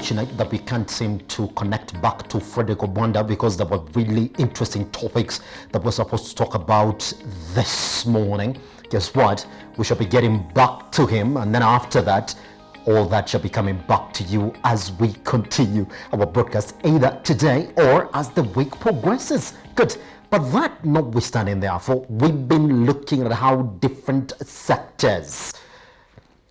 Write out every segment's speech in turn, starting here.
unfortunate that we can't seem to connect back to Frederick Obwanda because there were really interesting topics that we're supposed to talk about this morning. Guess what? We shall be getting back to him, and then after that, all that shall be coming back to you as we continue our broadcast either today or as the week progresses. Good. But that notwithstanding, therefore, we've been looking at how different sectors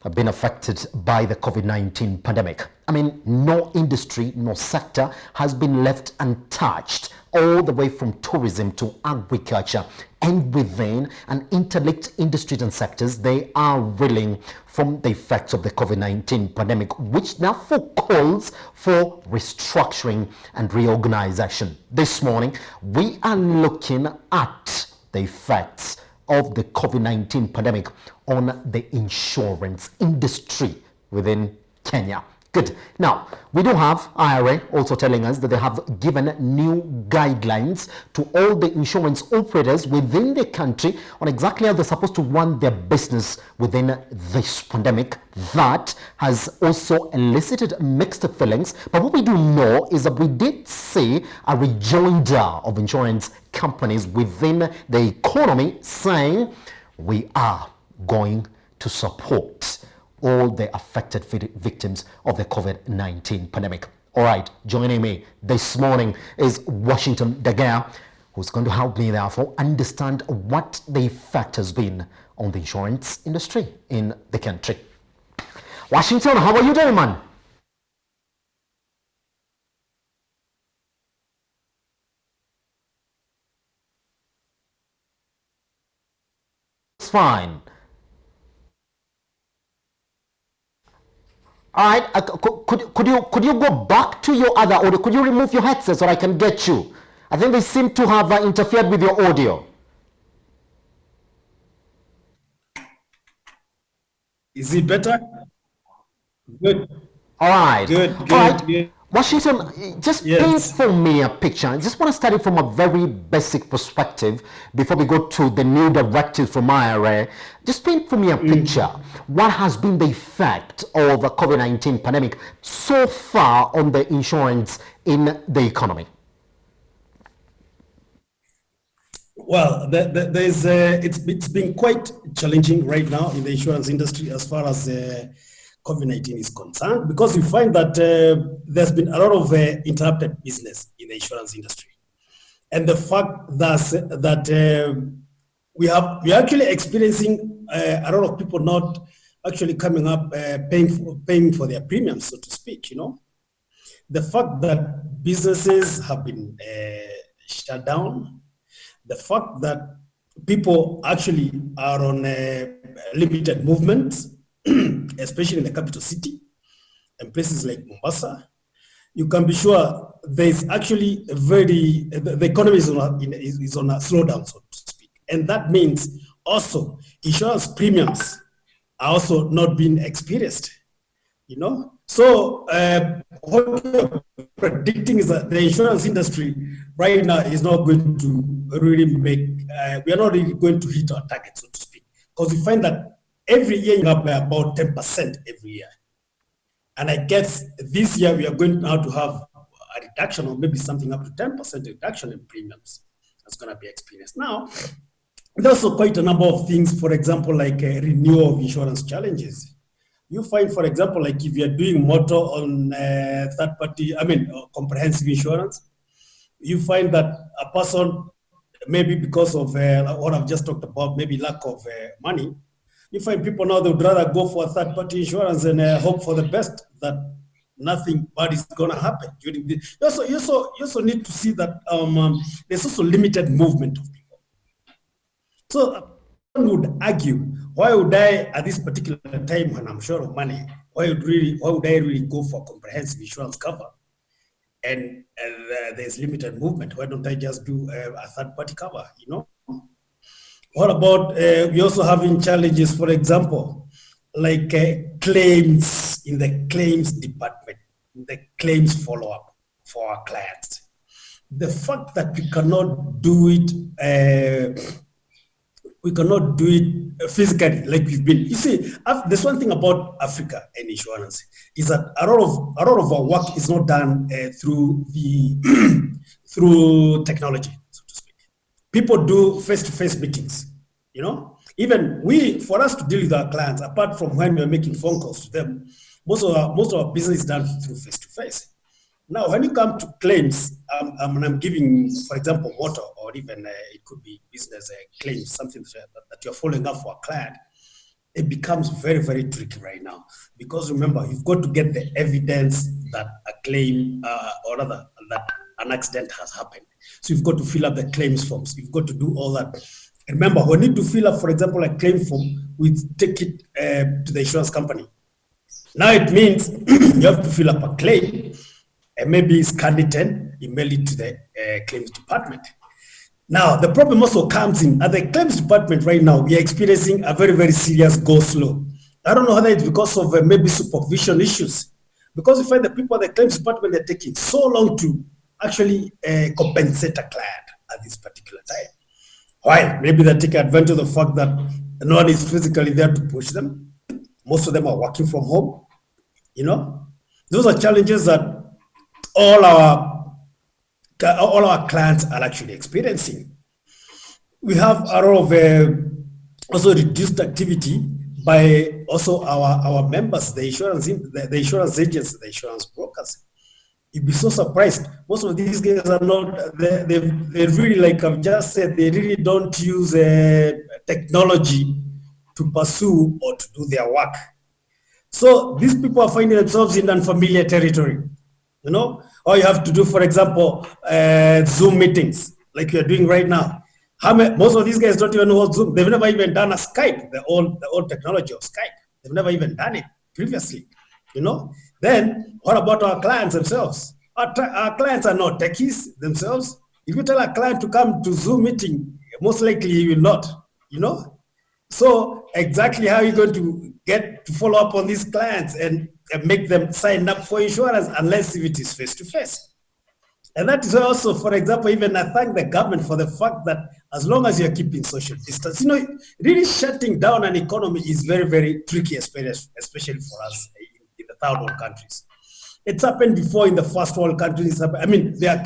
have been affected by the COVID-19 pandemic. I mean, no industry, no sector has been left untouched, all the way from tourism to agriculture. And within and interlinked industries and sectors, they are reeling from the effects of the COVID-19 pandemic, which therefore calls for restructuring and reorganization. This morning, we are looking at the effects of the COVID-19 pandemic on the insurance industry within Kenya. Good. Now, we do have IRA also telling us that they have given new guidelines to all the insurance operators within the country on exactly how they're supposed to run their business within this pandemic. That has also elicited mixed feelings. But what we do know is that we did see a rejoinder of insurance companies within the economy saying we are going to support all the affected victims of the COVID-19 pandemic. All right, joining me this morning is Washington Ndegea, who's going to help me therefore understand what the effect has been on the insurance industry in the country. Washington, how are you doing, man? It's fine. All right, could you go back to your other audio? Could you remove your headset so I can get you? I think they seem to have interfered with your audio. Is it better? Good. All right. Good. All right. Good. Washington, just paint for me a picture. I just want to study from a very basic perspective before we go to the new directives from IRA. Just paint for me a picture. What has been the effect of the COVID-19 pandemic so far on the insurance in the economy? Well, it's been quite challenging right now in the insurance industry as far as COVID-19 is concerned, because we find that there's been a lot of interrupted business in the insurance industry. And the fact that we're actually experiencing a lot of people not actually coming up, paying for their premiums, so to speak, you know. The fact that businesses have been shut down, the fact that people actually are on limited movements, especially in the capital city and places like Mombasa, you can be sure there's actually the economy is on a slowdown, so to speak. And that means also insurance premiums are also not being experienced, you know. So what we're predicting is that the insurance industry right now is not going to really we are not really going to hit our target, so to speak, because we find that every year you up by about 10% every year. And I guess this year we are going now to have a reduction, or maybe something up to 10% reduction in premiums that's going to be experienced. Now, there's also quite a number of things, for example, like a renewal of insurance challenges. You find, for example, like if you're doing motor on comprehensive insurance, you find that a person, maybe because of what I've just talked about, maybe lack of money, you find people now, they would rather go for a third-party insurance and hope for the best, that nothing bad is going to happen during this. You also need to see that there's also limited movement of people. So one would argue, why would I, at this particular time when I'm short of money, why would I really go for comprehensive insurance cover? And there's limited movement. Why don't I just do a third-party cover, you know? What about, we also having challenges, for example, like claims in the claims department, the claims follow-up for our clients. The fact that we cannot do it we cannot do it physically like we've been. You see, there's one thing about Africa and insurance is that a lot of our work is not done through the through technology, so to speak. People do face-to-face meetings. You know, even for us to deal with our clients, apart from when we're making phone calls to them, most of our business is done through face-to-face. Now, when you come to claims, I'm giving, for example, motor or even it could be business claims, something that you're following up for a client, it becomes very, very tricky right now. Because remember, you've got to get the evidence that a claim or rather that an accident has happened. So you've got to fill up the claims forms. You've got to do all that. And remember, we need to fill up, for example, a claim form, we take it to the insurance company. Now it means you have to fill up a claim and maybe scan it and email it to the claims department. Now, the problem also comes in at the claims department right now, we are experiencing a very, very serious go slow. I don't know whether it's because of maybe supervision issues, because you find the people at the claims department, they're taking so long to actually compensate a client at this particular time. Why? Maybe they take advantage of the fact that no one is physically there to push them. Most of them are working from home. You know, those are challenges that all our clients are actually experiencing. We have a lot of also reduced activity by also our members, the insurance agents, the insurance brokers. You'd be so surprised. Most of these guys are not, they really, like I've just said, they really don't use technology to pursue or to do their work. So these people are finding themselves in unfamiliar territory. You know, all you have to do, for example, Zoom meetings like you're doing right now. Most of these guys don't even know what Zoom. They've never even done a Skype, the old technology of Skype. They've never even done it previously. You know. Then what about our clients themselves? Our clients are not techies themselves. If you tell a client to come to Zoom meeting, most likely he will not. You know. So exactly how are you going to get to follow up on these clients and make them sign up for insurance unless if it is face-to-face? And that is also, for example, even I thank the government for the fact that as long as you're keeping social distance, you know, really shutting down an economy is very, very tricky, especially for us in the third world countries. It's happened before in the first world countries. I mean, they are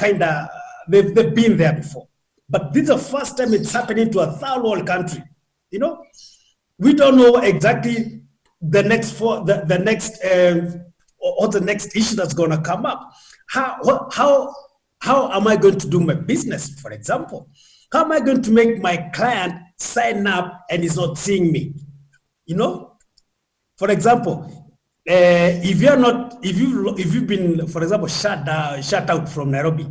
they've been there before. But this is the first time it's happening to a third world country. You know, we don't know exactly the next or the next issue that's going to come up. How am I going to do my business, for example? How am I going to make my client sign up and is not seeing me? You know, for example, if you've been, for example, shut out from Nairobi,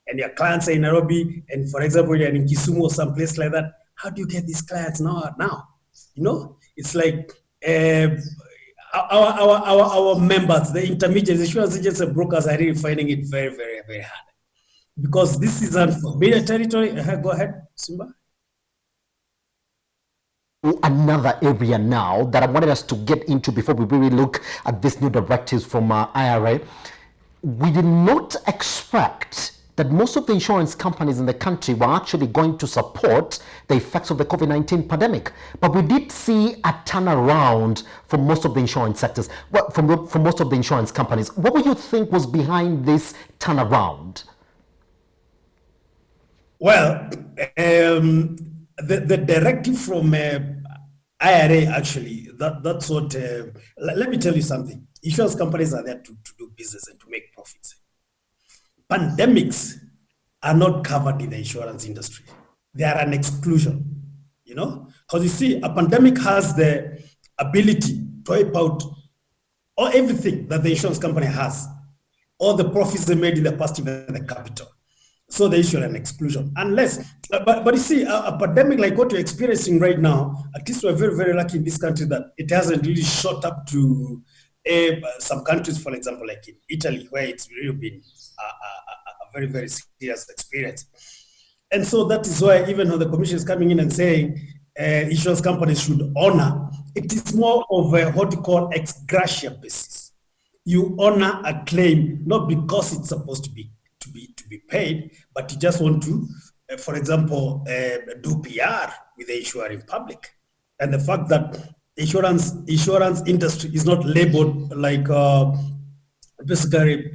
and your clients are in Nairobi, and for example, you're in Kisumu or someplace like that, how do you get these clients now? You know, it's like our members, the intermediaries, insurance agents and brokers are really finding it very, very, very hard because this is unfamiliar territory. Go ahead, Simba. Another area now that I wanted us to get into before we really look at these new directives from IRA. We did not expect that most of the insurance companies in the country were actually going to support the effects of the COVID-19 pandemic. But we did see a turnaround for most of the insurance sectors, from most of the insurance companies. What would you think was behind this turnaround? Well, the directive from IRA, actually, that's what, let me tell you something. Insurance companies are there to do business and to make profits. Pandemics are not covered in the insurance industry. They are an exclusion, you know? Because you see, a pandemic has the ability to wipe out everything that the insurance company has, all the profits they made in the past, even the capital. So they issue an exclusion. Unless, but you see, a pandemic like what you're experiencing right now, at least we're very, very lucky in this country that it hasn't really shot up to some countries, for example, like in Italy, where it's really been a very, very serious experience. And so that is why even when the commission is coming in and saying insurance companies should honor, it is more of what you call ex gratia basis. You honor a claim not because it's supposed to be paid, but you just want to for example, do PR with the insuring public, and the fact that insurance industry is not labeled like basically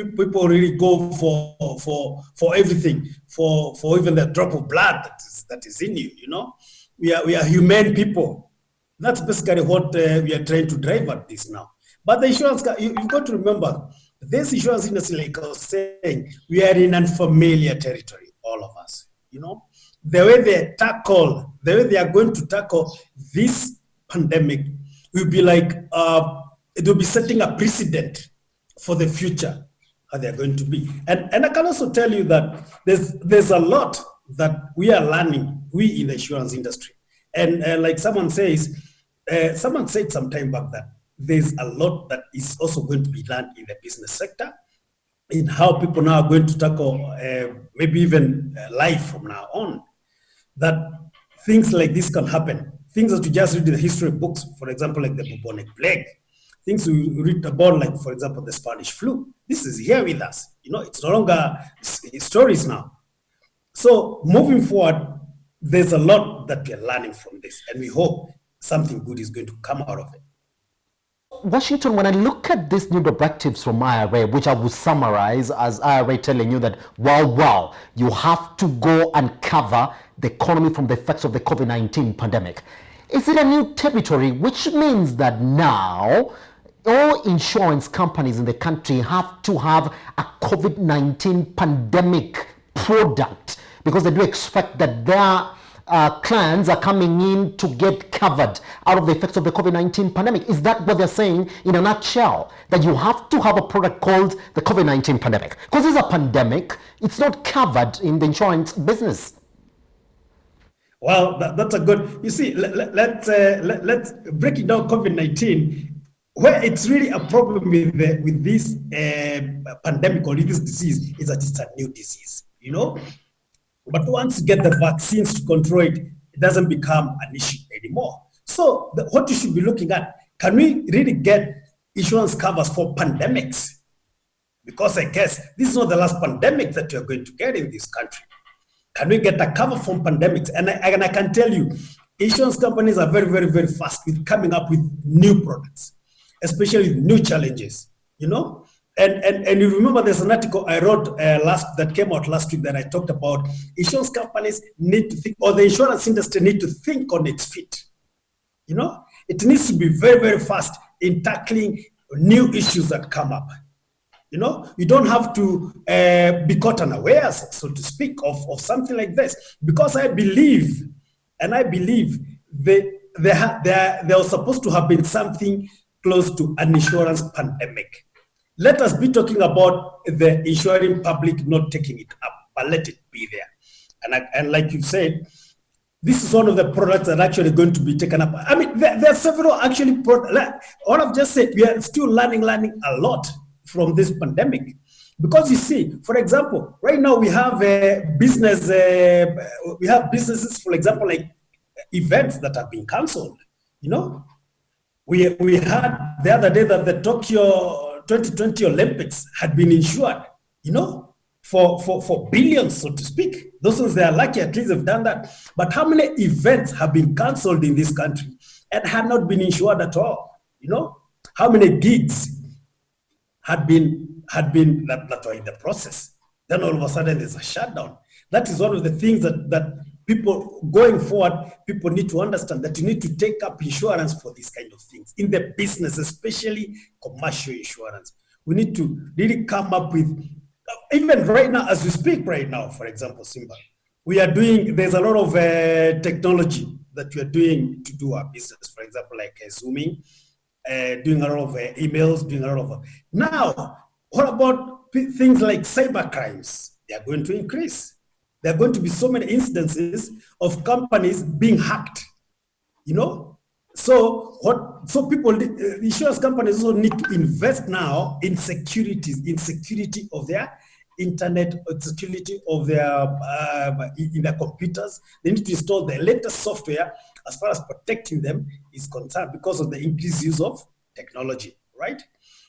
people really go for everything, for even the drop of blood that is in you. You know, we are humane people. That's basically what we are trying to drive at this now. But the insurance, you've got to remember, this insurance industry, like I was saying, we are in unfamiliar territory, all of us. You know, the way they are going to tackle this pandemic will be like, it will be setting a precedent for the future, how they're going to be. And I can also tell you that there's a lot that we are learning, we in the insurance industry. And like someone said some time back that there's a lot that is also going to be learned in the business sector, in how people now are going to tackle maybe even life from now on, that things like this can happen. Things that you just read in the history books, for example, like the bubonic plague, things we read about, like, for example, the Spanish flu. This is here with us. You know, it's no longer stories now. So moving forward, there's a lot that we are learning from this, and we hope something good is going to come out of it. Washington, when I look at these new directives from IRA, which I would summarize as IRA telling you that, wow, you have to go and cover the economy from the effects of the COVID-19 pandemic. Is it a new territory, which means that now all insurance companies in the country have to have a COVID-19 pandemic product, because they do expect that their clients are coming in to get covered out of the effects of the COVID-19 pandemic? Is that what they're saying in a nutshell? That you have to have a product called the COVID-19 pandemic? Because it's a pandemic, it's not covered in the insurance business. Well, that's a good, you see, let's break it down. COVID-19, where it's really a problem with this pandemic or this disease, is that it's a new disease, you know? But once you get the vaccines to control it, it doesn't become an issue anymore. So what you should be looking at, can we really get insurance covers for pandemics? Because I guess this is not the last pandemic that you're going to get in this country. Can we get a cover from pandemics? And I can tell you, insurance companies are very, very, very fast with coming up with new products, especially with new challenges, you know? And you remember there's an article I wrote that came out last week that I talked about insurance companies need to think, or the insurance industry need to think on its feet. You know, it needs to be very, very fast in tackling new issues that come up. You know, you don't have to be caught unawares, so to speak, of something like this, because I believe there was supposed to have been something close to an insurance pandemic. Let us be talking about the insuring public not taking it up, but let it be there. And like you said, this is one of the products that are actually going to be taken up. I mean, there are several actually products. All I've just said, we are still learning a lot from this pandemic. Because you see, for example, right now we have businesses, for example, like events that have been cancelled. You know, we had the other day that the Tokyo 2020 Olympics had been insured, you know, for billions, so to speak. Those ones, they are lucky, at least they've done that. But how many events have been cancelled in this country and have not been insured at all? You know, how many gigs had been that were in the process? Then all of a sudden there's a shutdown. That is one of the things that people going forward, people need to understand, that you need to take up insurance for these kind of things in the business, especially commercial insurance. We need to really come up with, even right now, as we speak right now, for example, Simba, there's a lot of technology that we are doing to do our business. For example, like Zooming, doing a lot of emails, doing a lot of, now, what about things like cyber crimes? They are going to increase. There are going to be so many instances of companies being hacked, you know? So people, insurance companies also need to invest now in security of their internet, security of their, in their computers. They need to install the latest software as far as protecting them is concerned, because of the increased use of technology, right?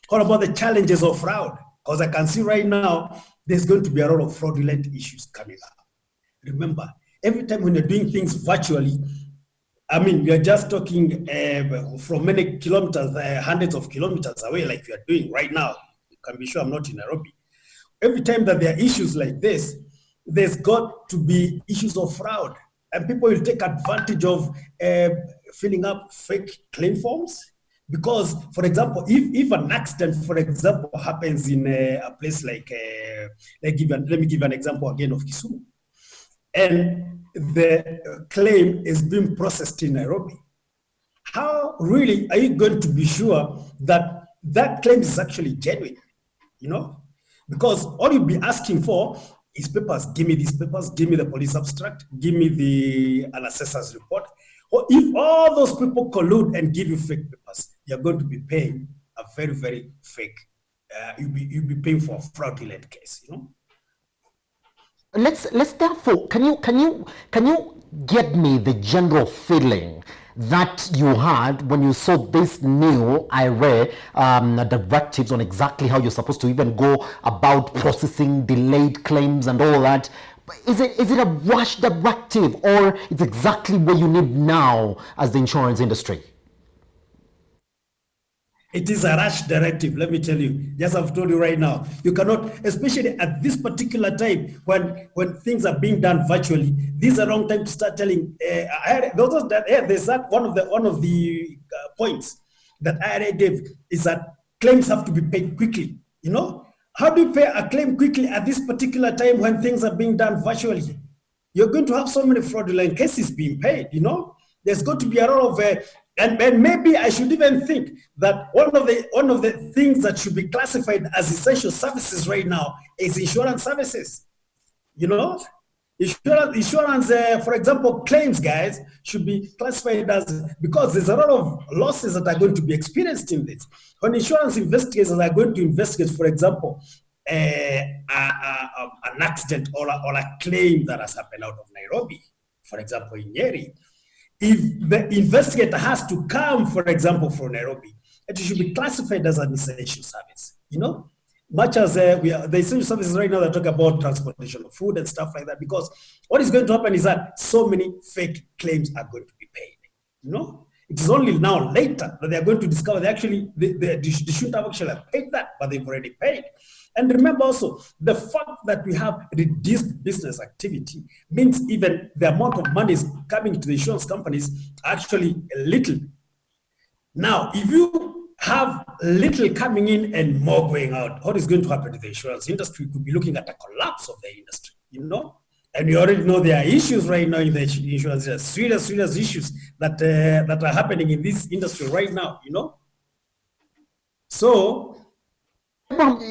What about the challenges of fraud? Because I can see right now, there's going to be a lot of fraudulent issues coming up. remember, every time when you're doing things virtually, I mean, we are just talking from many kilometers, hundreds of kilometers away, like we are doing right now. You can be sure I'm not in Nairobi. Every time that there are issues like this, there's got to be issues of fraud. And people will take advantage of filling up fake claim forms. Because, for example, if an accident, for example, happens in a place like, let me give an example again of Kisumu, and the claim is being processed in Nairobi, how really are you going to be sure that that claim is actually genuine? You know, because all you'll be asking for is papers. Give me these papers, give me the police abstract, give me an assessor's report. Or if all those people collude and give you fake papers, you're going to be paying a very, very fake, you'll be paying for a fraudulent case, you know? Let's therefore, can you get me the general feeling that you had when you saw this new directives on exactly how you're supposed to even go about processing delayed claims and all that? Is it a rush directive, or it's exactly what you need now as the insurance industry? It is a rush directive, let me tell you. Just I've told you right now, you cannot, especially at this particular time when things are being done virtually. This is a wrong time to start telling. There's that one of the points that IRA gave is that claims have to be paid quickly. You know, how do you pay a claim quickly at this particular time when things are being done virtually? You're going to have so many fraudulent cases being paid. You know, there's going to be a lot of and maybe I should even think that one of the things that should be classified as essential services right now is insurance services. You know, insurance, for example, claims, guys, should be classified as, because there's a lot of losses that are going to be experienced in this. When insurance investigators are going to investigate, for example, an accident or a claim that has happened out of Nairobi, for example, in Nyeri, if the investigator has to come, for example, from Nairobi, it should be classified as an essential service, you know, much as the essential services right now, they're talking about transportation of food and stuff like that, because what is going to happen is that so many fake claims are going to be paid, you know. It is only now later that they're going to discover they shouldn't have actually paid that, but they've already paid. And remember also, the fact that we have reduced business activity means even the amount of money is coming to the insurance companies actually little. Now, if you have little coming in and more going out, what is going to happen to the insurance industry? We could be looking at a collapse of the industry, you know? And we already know there are issues right now in the insurance industry, serious issues that are happening in this industry right now, you know? So,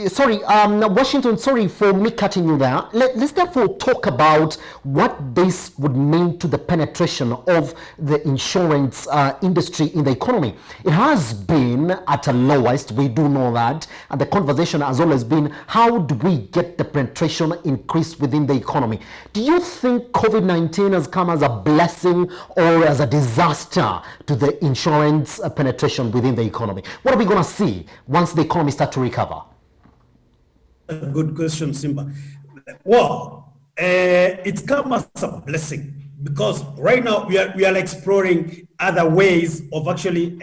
Sorry, Washington, sorry for me cutting you there. Let's therefore talk about what this would mean to the penetration of the insurance industry in the economy. It has been at a lowest, we do know that, and the conversation has always been, how do we get the penetration increased within the economy? Do you think COVID-19 has come as a blessing or as a disaster to the insurance penetration within the economy? What are we going to see once the economy starts to recover? Good question, Simba. Well, it's come as a blessing because right now we are exploring other ways of actually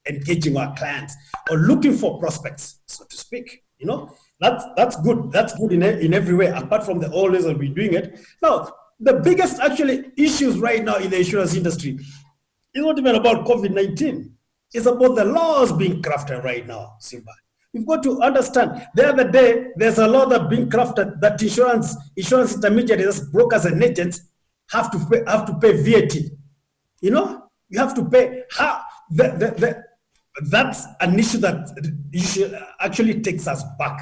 engaging our clients or looking for prospects, so to speak. You know, that's good. That's good in every way, apart from the old ways of doing it. Now, the biggest actually issues right now in the insurance industry is not even about COVID-19. It's about the laws being crafted right now, Simba. You've got to understand, the other day, there's a law that being crafted that insurance intermediaries, brokers and agents have to pay VAT. You know, you have to pay. That's an issue that actually takes us back.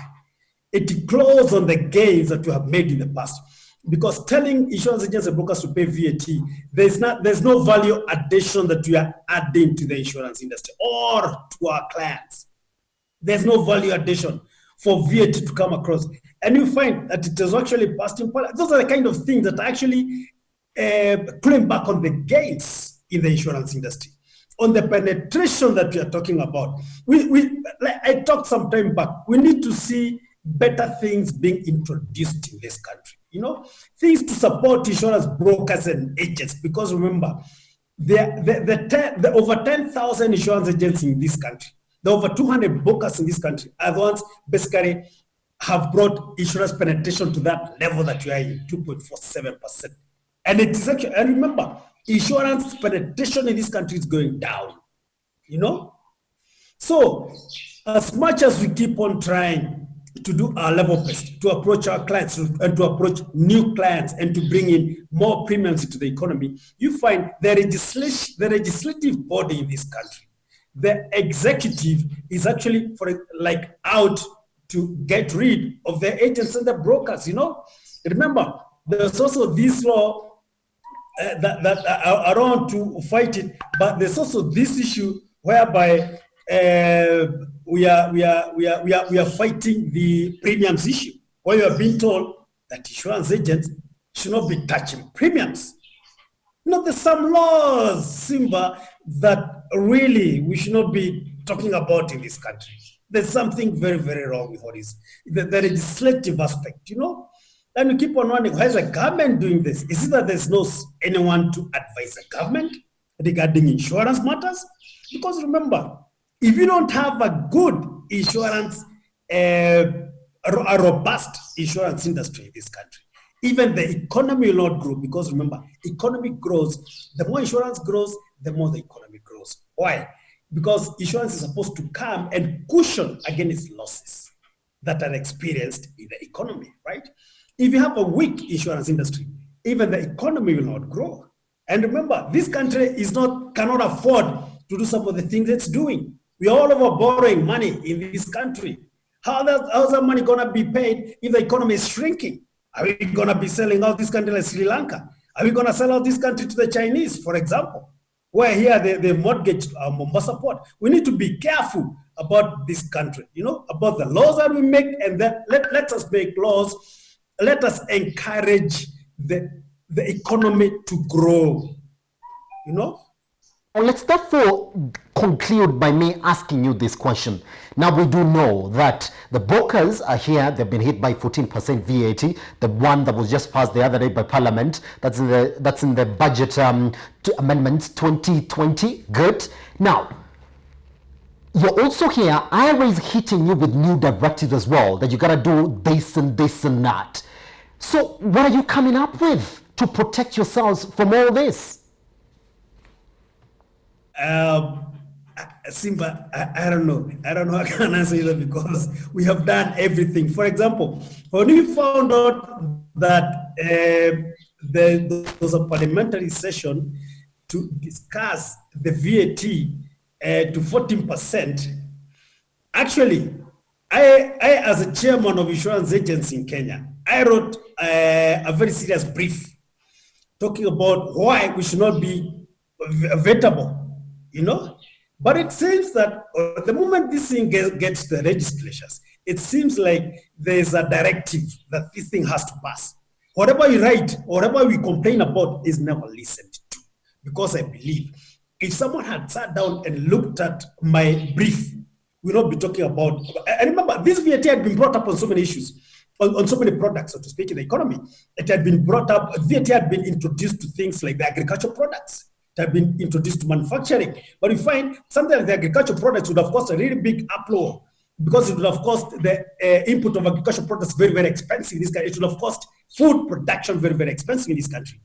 It claws on the gains that you have made in the past. Because telling insurance agents and brokers to pay VAT, there's no value addition that we are adding to the insurance industry or to our clients. There's no value addition for VAT to come across. And you find that it is actually passed in policy. Those are the kind of things that actually claim back on the gains in the insurance industry. On the penetration that we are talking about, I talked some time back, we need to see better things being introduced in this country. things to support insurance brokers and agents. Because remember, the over 10,000 insurance agents in this country, the over 200 brokers in this country are the ones basically have brought insurance penetration to that level that you are in, 2.47%. And it is actually, and remember, insurance penetration in this country is going down, So as much as we keep on trying to do our level best to approach our clients and to approach new clients and to bring in more premiums into the economy, you find the legislative body in this country, the executive is actually out to get rid of the agents and the brokers. Remember, there's also this law that are around to fight it, but there's also this issue whereby we are fighting the premiums issue, where you are being told that insurance agents should not be touching premiums. There's some laws, Simba, that really we should not be talking about in this country. There's something very, very wrong with what is the legislative aspect, And we keep on wondering, why is the government doing this? Is it that there's no anyone to advise the government regarding insurance matters? Because remember, if you don't have a good insurance, a robust insurance industry in this country, even the economy will not grow. Because remember, economy grows. The more insurance grows, the more the economy grows. Why? Because insurance is supposed to come and cushion against losses that are experienced in the economy, right? If you have a weak insurance industry, even the economy will not grow. And remember, this country cannot afford to do some of the things it's doing. We are all over borrowing money in this country. How's that money going to be paid if the economy is shrinking? Are we going to be selling out this country like Sri Lanka? Are we going to sell out this country to the Chinese, for example? Where here they mortgaged Mombasa port. We need to be careful about this country, about the laws that we make, and then let us make laws. Let us encourage the economy to grow, Well, let's therefore conclude by me asking you this question. Now, we do know that the brokers are here. They've been hit by 14% VAT, the one that was just passed the other day by Parliament. That's in the budget amendments 2020. Good. Now, you're also here. IRA is hitting you with new directives as well, that you got to do this and that. So what are you coming up with to protect yourselves from all this? Simba, I don't know. I don't know how I can answer that, because we have done everything. For example, when we found out that there was a parliamentary session to discuss the VAT to 14%, actually, I as a chairman of insurance agents in Kenya, I wrote a very serious brief talking about why we should not be vetable, But it seems that the moment this thing gets to the legislatures, it seems like there's a directive that this thing has to pass. Whatever you write, whatever we complain about is never listened to. Because I believe if someone had sat down and looked at my brief, we'll not be talking about. And remember, this VAT had been brought up on so many issues, on so many products, so to speak, in the economy. It had been brought up, VAT had been introduced to things like the agricultural products. It had been introduced to manufacturing. But you find something like the agricultural products would have cost a really big uproar, because it would have cost the input of agricultural products very, very expensive in this country. It would have cost food production very, very expensive in this country.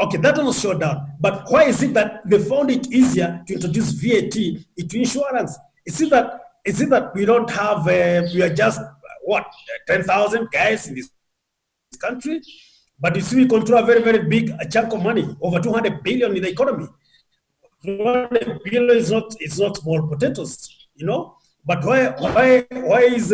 Okay, that was shut down. But why is it that they found it easier to introduce VAT into insurance? Is it that we don't have, we are just, 10,000 guys in this country? But you see, we control a very, very big chunk of money, over 200 billion in the economy. 200 billion is not small potatoes, But why is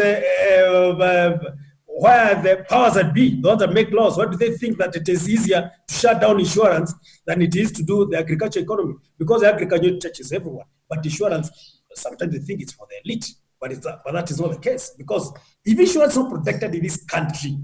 why are the powers that be, those that make laws, why do they think that it is easier to shut down insurance than it is to do the agriculture economy? Because the agriculture touches everyone, but insurance, sometimes they think it's for the elite, but that is not the case. Because if insurance is not protected in this country,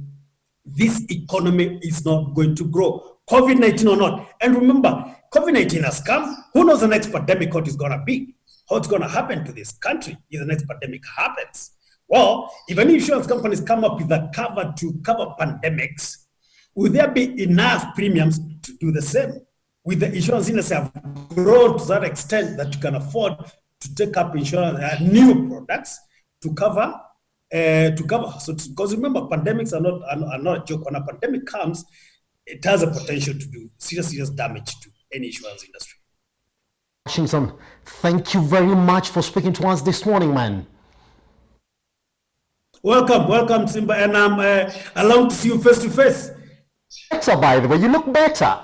this economy is not going to grow, COVID-19 or not. And remember, COVID-19 has come. Who knows the next pandemic, what is going to be? How it's going to happen to this country if the next pandemic happens? Well, if any insurance companies come up with a cover to cover pandemics, Will there be enough premiums to do the same? Will the insurance industry have grown to that extent that you can afford to take up insurance, new products to cover? So because remember, pandemics are not a joke. When a pandemic comes, it has a potential to do serious damage to any insurance industry. Washington, thank you very much for speaking to us this morning, man. Welcome, Simba, and I'm allowed to see you face to face. Better, by the way, you look better.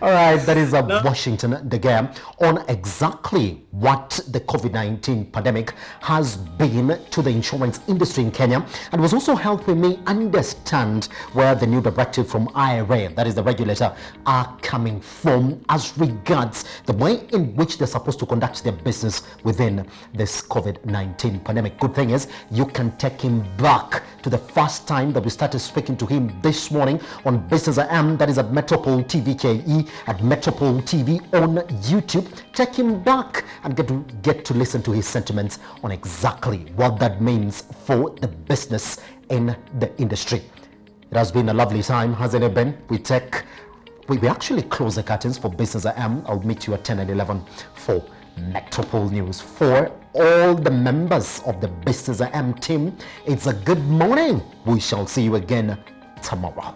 All right, that is Washington Ndegea on exactly what the COVID-19 pandemic has been to the insurance industry in Kenya, and was also helping me understand where the new directive from IRA, that is the regulator, are coming from as regards the way in which they're supposed to conduct their business within this COVID-19 pandemic. Good thing is you can take him back to the first time that we started speaking to him this morning on Business AM, that is at Metropole TV KE, at Metropole TV on YouTube. Check him back and get to listen to his sentiments on exactly what that means for the business in the industry. It has been a lovely time, hasn't it been? We actually close the curtains for Business AM. I'll meet you at 10 and 11 for Metropole News. For all the members of the Business AM team, it's a good morning. We shall see you again tomorrow.